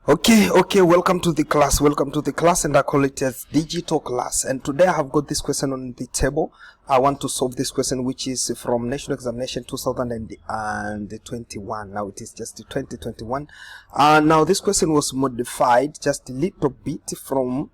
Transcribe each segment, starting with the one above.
Okay, welcome to the class, and I call it as digital class. And today I have got this question on the table. I want to solve this question, which is from National Examination 2021. Now it is just 2021. Now this question was modified just a little bit from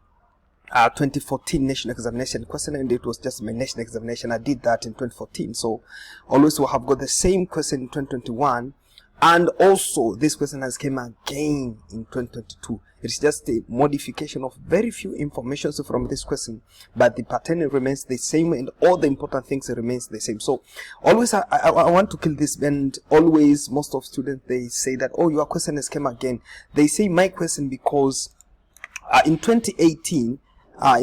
2014 national examination question, and it was just my national examination. I did that in 2014, so always we have got the same question in 2021. And also this question has came again in 2022. It's just a modification of very few information from this question, but the pattern remains the same and all the important things remains the same. So always I want to kill this, and always most of students, they say that, oh, your question has came again. They say my question because in 2018 I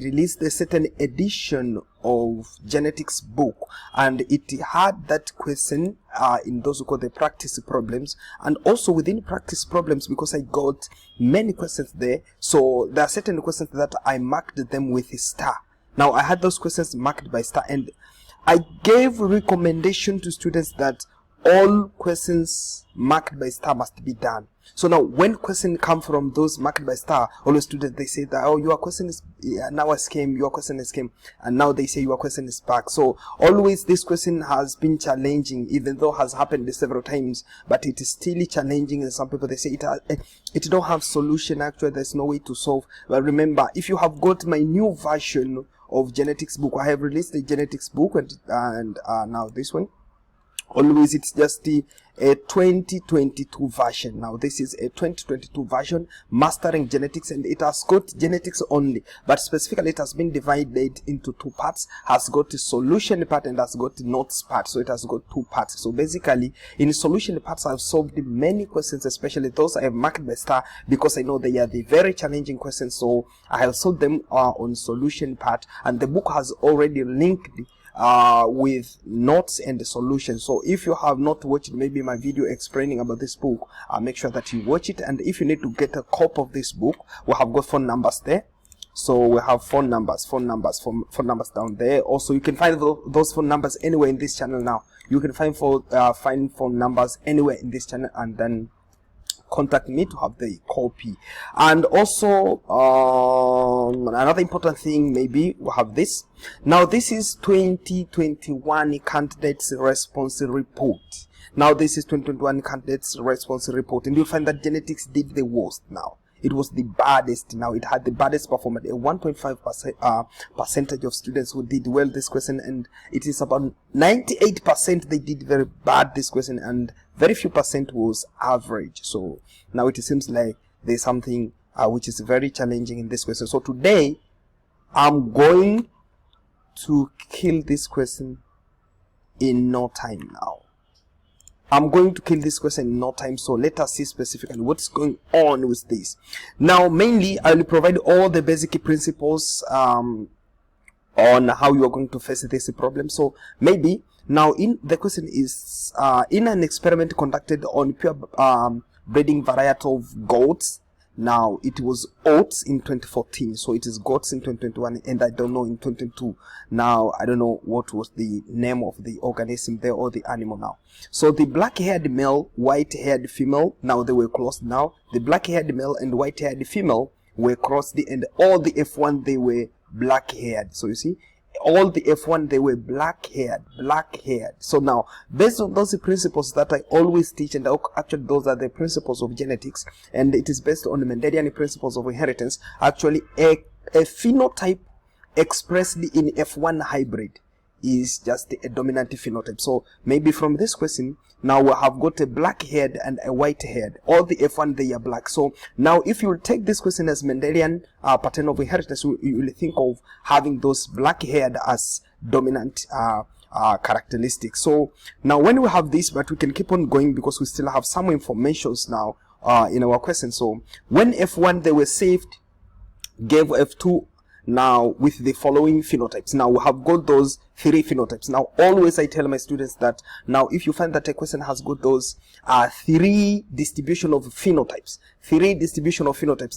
released a certain edition of genetics book, and it had that question in those who call the practice problems, and also within practice problems, because I got many questions there, so there are certain questions that I marked them with a star. Now I had those questions marked by star, and I gave recommendation to students that all questions marked by star must be done. So now when questions come from those marked by star, all the students, they say that, oh, your question is now a scam, your question is scam, and now they say your question is back. So always this question has been challenging, even though has happened several times, but it is still challenging. And some people, they say it don't have solution. Actually, there's no way to solve. But remember, if you have got my new version of genetics book, I have released the genetics book, and now this one, always it's just a 2022 version. Now this is a 2022 version, mastering genetics, and it has got genetics only, but specifically it has been divided into two parts. Has got a solution part and has got notes part, so it has got two parts. So basically in solution parts I've solved many questions, especially those I have marked by star, because I know they are the very challenging questions, so I have solved them on solution part, and the book has already linked with notes and the solution. So if you have not watched maybe my video explaining about this book, make sure that you watch it. And if you need to get a copy of this book, we have got phone numbers there. So we have phone numbers down there. Also, you can find those phone numbers anywhere in this channel. Now you can find phone numbers anywhere in this channel, and then contact me to have the copy. And also another important thing, maybe we have this. Now this is 2021 candidates response report. Now this is 2021 candidates response report, and you'll find that genetics did the worst. Now it was the baddest. Now it had the baddest performance, a 1.5% percentage of students who did well this question, and it is about 98% they did very bad this question, and very few percent was average. So now it seems like there's something which is very challenging in this question. So today I'm going to kill this question in no time. Now I'm going to kill this question in no time. So let us see specifically what's going on with this. Now mainly I will provide all the basic principles on how you are going to face this problem. So maybe now in the question is in an experiment conducted on pure breeding variety of goats. Now it was oats in 2014, so it is goats in 2021, and I don't know in 2022. Now I don't know what was the name of the organism there or the animal. Now so the black-haired male, white-haired female, now they were crossed. Now the black-haired male and white-haired female were crossed, and all the F1 they were black-haired. So you see, all the F1 they were black-haired. So now based on those principles that I always teach, and actually those are the principles of genetics, and it is based on the Mendelian principles of inheritance. Actually a phenotype expressed in F1 hybrid is just a dominant phenotype. So maybe from this question, now we have got a black haired and a white haired. All the F1 they are black. So now if you will take this question as Mendelian pattern of inheritance, you will think of having those black haired as dominant characteristics. So now when we have this, but we can keep on going because we still have some informations now in our question. So when F1 they were saved, gave F2 now with the following phenotypes. Now we have got those three phenotypes. Now always I tell my students that now if you find that a question has got those three distribution of phenotypes,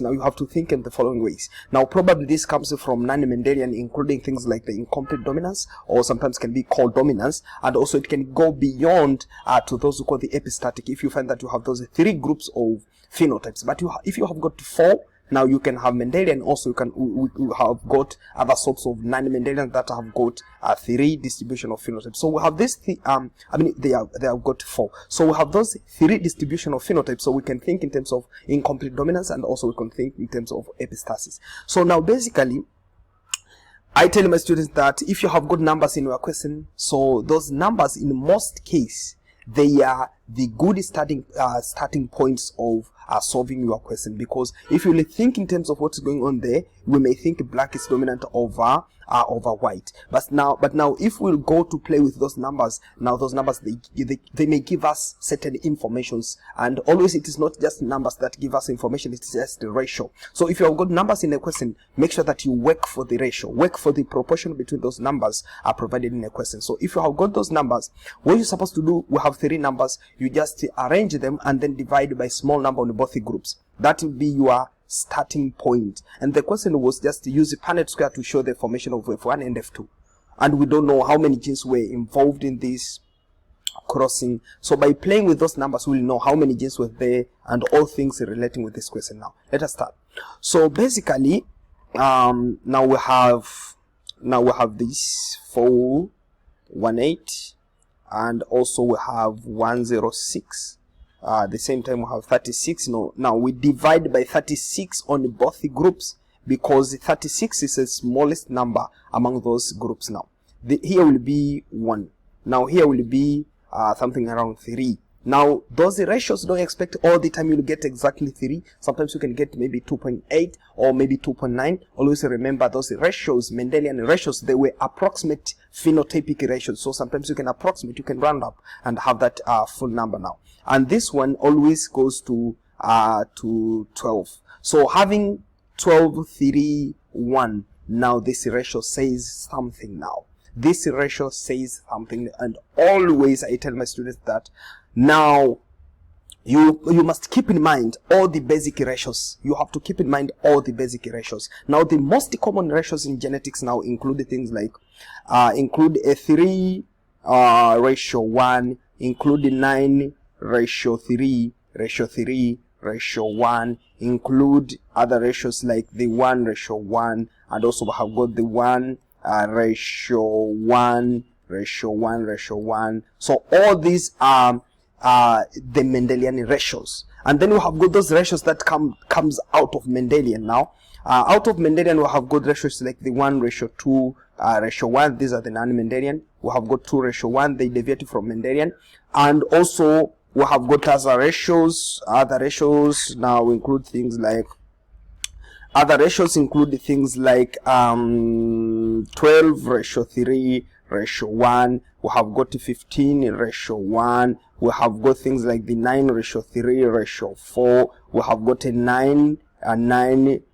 now you have to think in the following ways. Now probably this comes from non-Mendelian, including things like the incomplete dominance, or sometimes can be called dominance, and also it can go beyond to those who call the epistatic. If you find that you have those three groups of phenotypes. But if you have got 4, now you can have Mendelian. Also, you can we have got other sorts of non-Mendelian that have got 3 distribution of phenotypes. So we have this. They have got 4. So we have those 3 distribution of phenotypes. So we can think in terms of incomplete dominance, and also we can think in terms of epistasis. So now basically, I tell my students that if you have got numbers in your question, so those numbers in most cases, they are the good starting points of solving your question. Because if you think in terms of what's going on there, we may think black is dominant over white. But now if we'll go to play with those numbers, now those numbers they may give us certain informations, and always it is not just numbers that give us information, it's just the ratio. So if you have got numbers in a question, make sure that you work for the ratio, work for the proportion between those numbers are provided in a question. So if you have got those numbers, what you're supposed to do, we have 3 numbers, you just arrange them and then divide by small number on both the groups. That will be your starting point. And the question was just to use the Punnett square to show the formation of F1 and F2, and we don't know how many genes were involved in this crossing. So by playing with those numbers, we'll know how many genes were there and all things relating with this question. Now let us start. So basically, now we have this 418, and also we have 106. The same time we have 36. Now we divide by 36 on both the groups, because 36 is the smallest number among those groups. Now here will be 1. Now here will be something around 3. Now those ratios, don't expect all the time you'll get exactly 3. Sometimes you can get maybe 2.8 or maybe 2.9. Always remember those ratios, Mendelian ratios, they were approximate phenotypic ratios. So sometimes you can approximate, you can round up and have that full number now. And this one always goes to 12. So having 12, 3, 1, now this ratio says something. Now this ratio says something, and always I tell my students that now you must keep in mind all the basic ratios. You have to keep in mind all the basic ratios. Now the most common ratios in genetics now include things like include a 3 ratio 1, include 9 ratio 3, ratio 3, ratio 1, include other ratios like the 1 ratio 1, and also we have got the 1 ratio 1, ratio 1, ratio 1. So all these are the Mendelian ratios. And then we have got those ratios that comes out of Mendelian. Now out of Mendelian we have got ratios like the 1 ratio 2, ratio 1. These are the non-Mendelian. We have got 2 ratio 1, they deviate from Mendelian. And also we have got other ratios. Other ratios now include things like 12 ratio 3, ratio 1. We have got 15 ratio 1. We have got things like the 9 ratio 3, ratio 4. We have got a 9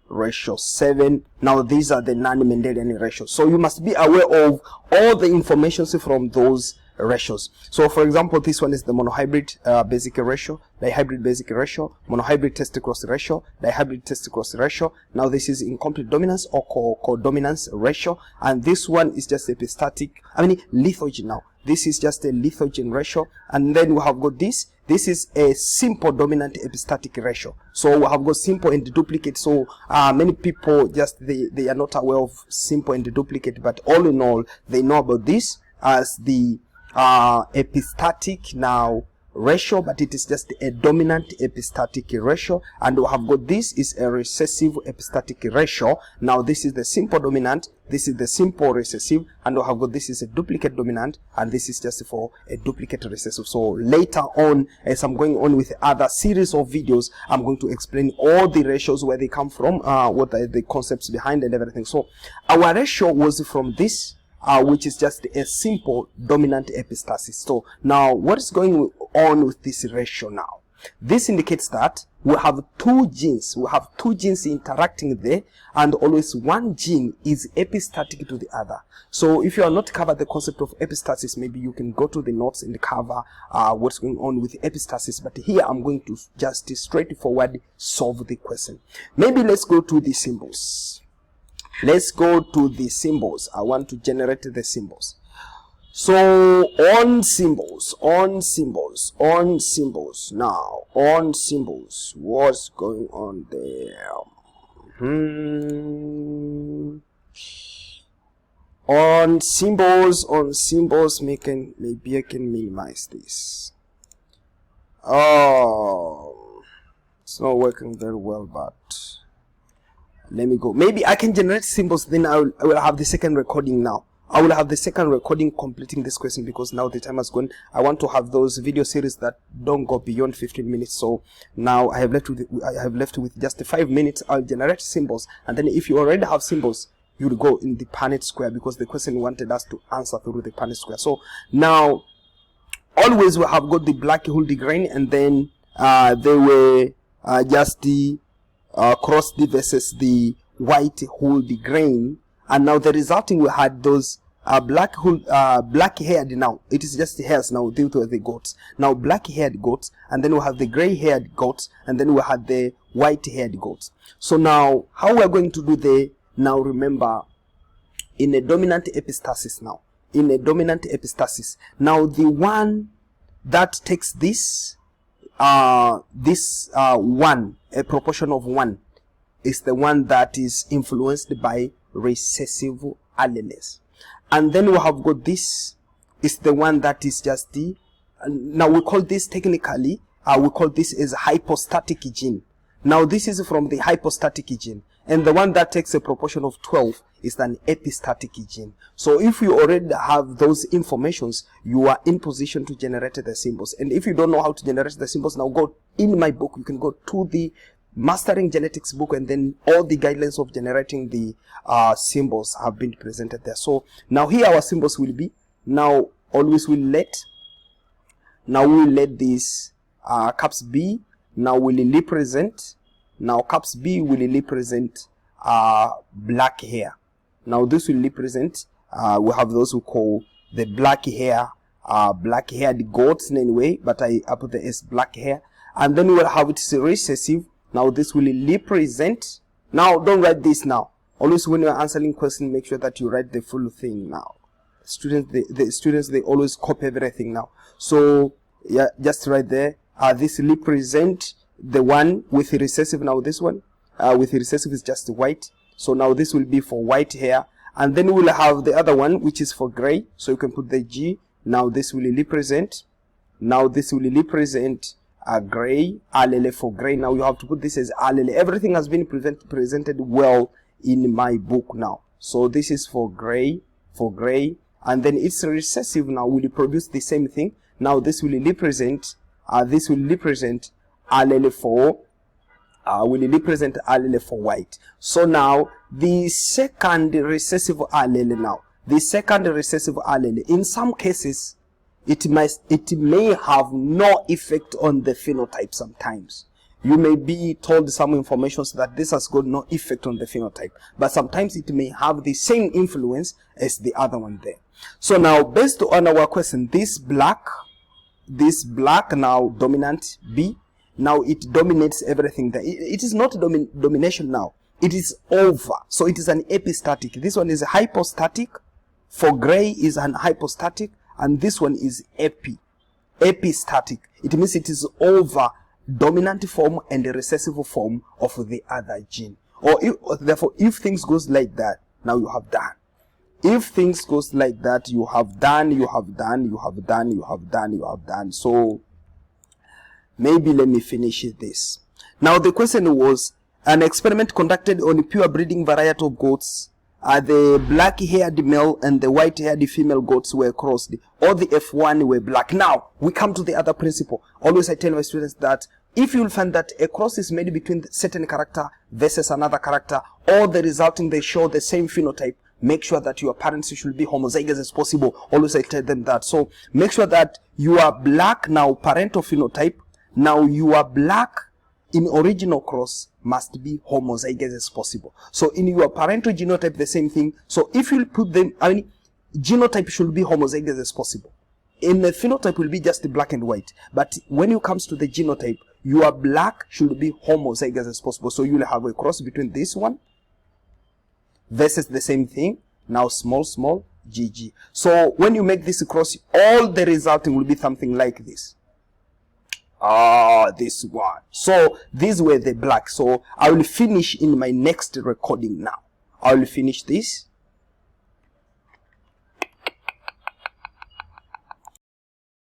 ratio 7. Now these are the non-Mendelian ratios. So you must be aware of all the information from those ratios. So for example, this one is the monohybrid basic ratio, dihybrid basic ratio, monohybrid test cross ratio, dihybrid test cross ratio. Now this is incomplete dominance or co-dominance ratio, and this one is just epistatic, lithogen. Now this is just a lithogen ratio. And then we have got this is a simple dominant epistatic ratio. So we have got simple and duplicate. So many people just they are not aware of simple and duplicate, but all in all they know about this as the epistatic now ratio, but it is just a dominant epistatic ratio. And we have got this is a recessive epistatic ratio. Now this is the simple dominant, this is the simple recessive, and we have got this is a duplicate dominant, and this is just for a duplicate recessive. So later on, as I'm going on with other series of videos, I'm going to explain all the ratios, where they come from, what are the concepts behind and everything. So our ratio was from this, which is just a simple dominant epistasis. So now what is going on with this ratio now? This indicates that we have 2 genes. We have 2 genes interacting there, and always one gene is epistatic to the other. So if you are not covered the concept of epistasis, maybe you can go to the notes and cover what's going on with epistasis. But here I'm going to just straightforward solve the question. Maybe let's go to the symbols. Let's go to the symbols. I want to generate the symbols. So on symbols, now, on symbols, what's going on there? On symbols, maybe I can minimize this. Oh, it's not working very well, but let me go. Maybe I can generate symbols, then I will have the second recording now. I will have the second recording completing this question, because now the time has gone. I want to have those video series that don't go beyond 15 minutes. So now I have left with just 5 minutes. I'll generate symbols, and then if you already have symbols, you will go in the Punnett square, because the question wanted us to answer through the Punnett square. So now always we have got the black whole grain, and then they were just the cross the versus the white whole grain. And now the resulting, we had those black haired. Now it is just the hairs now due to the goats. Now black haired goats, and then we have the gray haired goats, and then we had the white haired goats. So now how we are going to do the, now remember, in a dominant epistasis, now the one that takes this one, a proportion of 1, is the one that is influenced by recessive alleles. And then we have got this is the one that is just the, now we call this technically, we call this as hypostatic gene. Now this is from the hypostatic gene, and the one that takes a proportion of 12 is an epistatic gene. So if you already have those informations, you are in position to generate the symbols. And if you don't know how to generate the symbols, now go in my book. You can go to the Mastering Genetics book, and then all the guidelines of generating the symbols have been presented there. So now here our symbols will be, now always will let, now we will let this caps B, now will represent, now caps B will represent black hair. Now this will represent, we have those who call the black hair, black haired goats in any way, but I put the S, black hair. And then we will have it recessive. Now this will represent, now don't write this now. Always when you are answering question, make sure that you write the full thing now. Students, the students, they always copy everything now. So yeah, just right there, this represent the one with recessive. Now this one with recessive is just white. So now this will be for white hair. And then we'll have the other one, which is for gray. So you can put the G. Now this will represent, now this will represent gray, allele for gray. Now you have to put this as allele. Everything has been presented well in my book now. So this is for gray, and then it's recessive. Now will produce the same thing. Now this will represent allele for white. So now the second recessive allele, now the second recessive allele, in some cases it may have no effect on the phenotype. Sometimes you may be told some information that this has got no effect on the phenotype, but sometimes it may have the same influence as the other one there. So now based on our question, this black now dominant B, now it dominates everything there. It is not domination now, it is over. So it is an epistatic. This one is a hypostatic. For gray is an hypostatic, and this one is epistatic. It means it is over dominant form and the recessive form of the other gene. Therefore, if things goes like that, now you have done. If things goes like that, you have done. So maybe let me finish this. Now the question was, an experiment conducted on a pure breeding variety of goats. The black-haired male and the white-haired female goats were crossed. All the F1 were black. Now, we come to the other principle. Always I tell my students that if you will find that a cross is made between certain character versus another character, or the resulting they show the same phenotype, make sure that your parents should be homozygous as possible. Always I tell them that. So, make sure that you are black now, parental phenotype. Now, you are black in original cross, must be homozygous as possible. So in your parental genotype, the same thing. So if you put them, genotype should be homozygous as possible. In the phenotype will be just black and white. But when it comes to the genotype, your black should be homozygous as possible. So you will have a cross between this one versus the same thing. Now small, GG. So when you make this across, all the resulting will be something like this. This one. So these were the black. So I will finish in my next recording now. I will finish this.